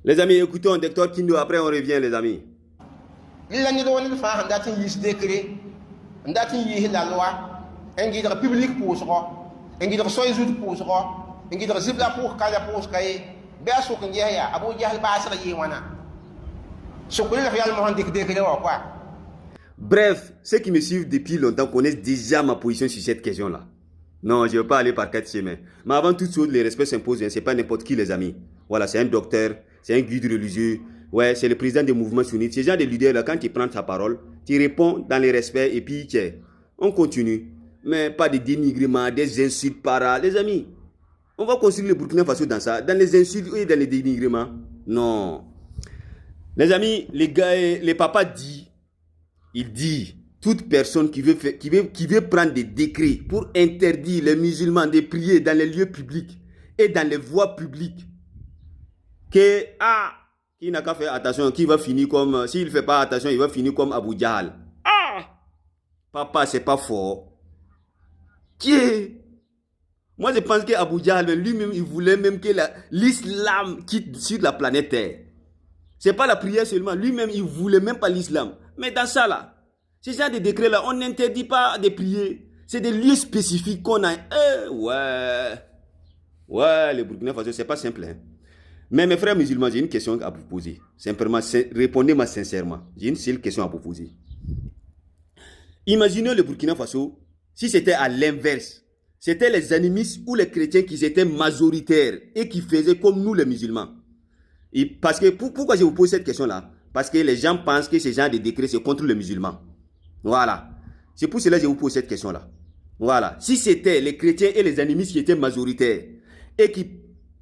Les amis, écoutons Docteur Kindo, après on revient, les amis. La ni do ni fa handa tin yis décret nda tin yi la loi engi de public pour so engi de soy zout pour so engi de zibla pour kala pour kay be so ko ya abu jahl ba asra yi wana so ko la yalla mo handi décret wa quoi. Bref, ceux qui me suivent depuis longtemps connaissent déjà ma position sur cette question-là. Non, je ne veux pas aller par quatre chemins. Mais avant toute chose, le respect s'impose. Ce n'est pas n'importe qui, les amis. Voilà, c'est un docteur, c'est un guide religieux. Ouais, c'est le président des mouvements sunnites. Ce genre de leader-là, quand tu prends sa parole, tu réponds dans le respect et puis on continue. Mais pas de dénigrement, des insultes par... Les amis, on va construire le Burkina Faso dans ça. Dans les insultes et dans les dénigrements. Non. Les amis, les gars, les papas disent... Il dit, toute personne qui veut prendre des décrets pour interdire les musulmans de prier dans les lieux publics et dans les voies publiques, qui n'a qu'à faire attention, qui va finir comme, s'il ne fait pas attention, il va finir comme Abu Jahl. Papa, c'est pas fort. Moi, je pense qu'Abu Jahl, lui-même, il voulait même que l'islam quitte sur la planète Terre. C'est pas la prière seulement. Lui-même, il voulait même pas l'islam. Mais dans ça là, ce genre de décret là, on n'interdit pas de prier. C'est des lieux spécifiques qu'on a. Ouais, le Burkina Faso, c'est pas simple. Hein. Mais mes frères musulmans, j'ai une question à vous poser. Simplement, répondez-moi sincèrement. J'ai une seule question à vous poser. Imaginez le Burkina Faso, si c'était à l'inverse. C'était les animistes ou les chrétiens qui étaient majoritaires et qui faisaient comme nous les musulmans. Parce que, pourquoi je vous pose cette question-là? Parce que les gens pensent que ce genre de décret, c'est contre les musulmans. Voilà. C'est pour cela que je vous pose cette question-là. Voilà. Si c'était les chrétiens et les animistes qui étaient majoritaires, et qui,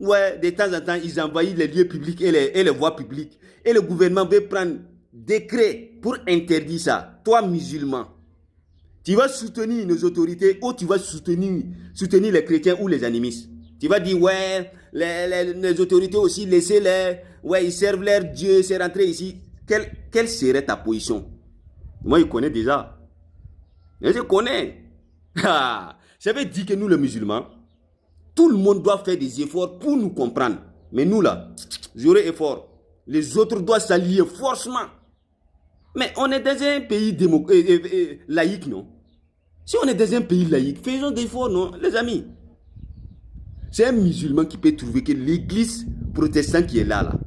de temps en temps, ils envahissent les lieux publics et les voies publiques, et le gouvernement veut prendre décret pour interdire ça, toi, musulman, tu vas soutenir nos autorités ou tu vas soutenir les chrétiens ou les animistes. Tu vas dire, les autorités aussi, laissez-les, ils servent leur Dieu, c'est rentré ici. Quelle serait ta position? Moi, je connais déjà. Je connais. Ça veut dire que nous, les musulmans, tout le monde doit faire des efforts pour nous comprendre. Mais nous, là, zéro effort. Les autres doivent s'allier forcément. Mais on est dans un pays laïque, non? Si on est dans un pays laïque, faisons des efforts, non, les amis? C'est un musulman qui peut trouver que l'église protestante qui est là.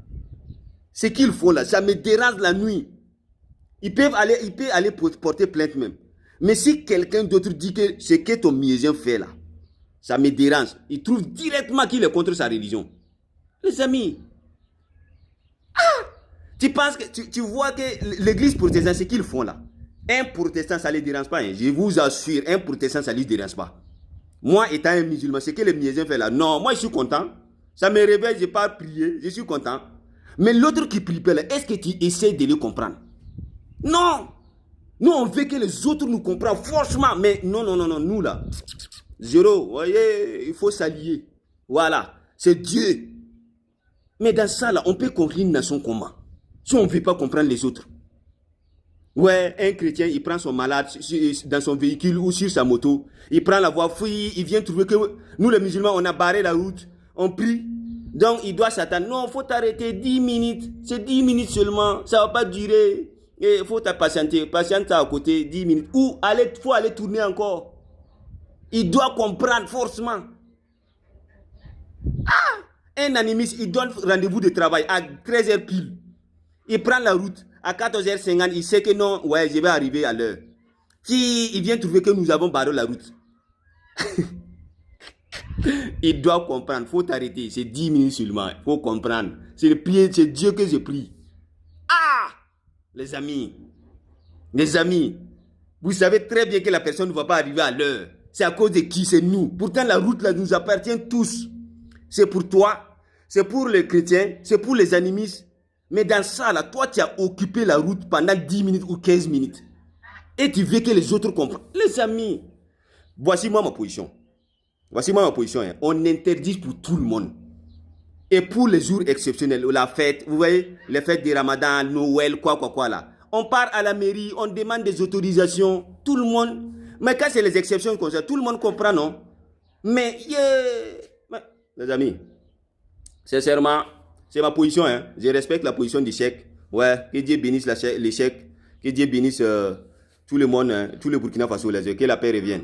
Ce qu'ils font là, ça me dérange la nuit. Il peut aller porter plainte même. Mais si quelqu'un d'autre dit que ce que ton musulman fait là, ça me dérange. Il trouve directement qu'il est contre sa religion. Les amis, tu penses que tu vois que l'église protestante, ce qu'ils font là, un protestant ça ne les dérange pas. Hein. Je vous assure, un protestant ça ne les dérange pas. Moi, étant un musulman, ce que les musulmans font là, non, moi je suis content. Ça me réveille, je n'ai pas prié, je suis content. Mais l'autre qui prie là, est-ce que tu essaies de le comprendre? Non. Nous, on veut que les autres nous comprennent forcément. Mais non, nous là, zéro, voyez, il faut s'allier. Voilà, c'est Dieu. Mais dans ça là, on peut construire une nation comment? Si on ne veut pas comprendre les autres. Ouais, un chrétien, il prend son malade dans son véhicule ou sur sa moto. Il prend la voie, fouille, il vient trouver que nous les musulmans, on a barré la route. On prie. Donc, il doit s'attendre. Non, il faut t'arrêter 10 minutes. C'est 10 minutes seulement. Ça ne va pas durer. Il faut patienter. Patiente à côté 10 minutes. Ou il faut aller tourner encore. Il doit comprendre forcément. Un animiste, il donne rendez-vous de travail à 13h pile. Il prend la route. À 14h50, il sait que non, je vais arriver à l'heure. Il vient trouver que nous avons barré la route. Il doit comprendre, il faut t'arrêter. C'est 10 minutes seulement, il faut comprendre. C'est Dieu que je prie. Les amis, vous savez très bien que la personne ne va pas arriver à l'heure. C'est à cause de qui? C'est nous. Pourtant, la route là nous appartient tous. C'est pour toi, c'est pour les chrétiens, c'est pour les animistes. Mais dans ça, là, toi, tu as occupé la route pendant 10 minutes ou 15 minutes. Et tu veux que les autres comprennent. Les amis, voici moi ma position. Hein. On interdit pour tout le monde. Et pour les jours exceptionnels, la fête, vous voyez, les fêtes de Ramadan, Noël, quoi là. On part à la mairie, on demande des autorisations, tout le monde. Mais quand c'est les exceptions comme ça, tout le monde comprend, non? Mais, les amis, sincèrement, C'est ma position, hein. Je respecte la position du chèque. Ouais, que Dieu bénisse les chèques. Que Dieu bénisse tout le monde, hein, tout le Burkina Faso, que la paix revienne.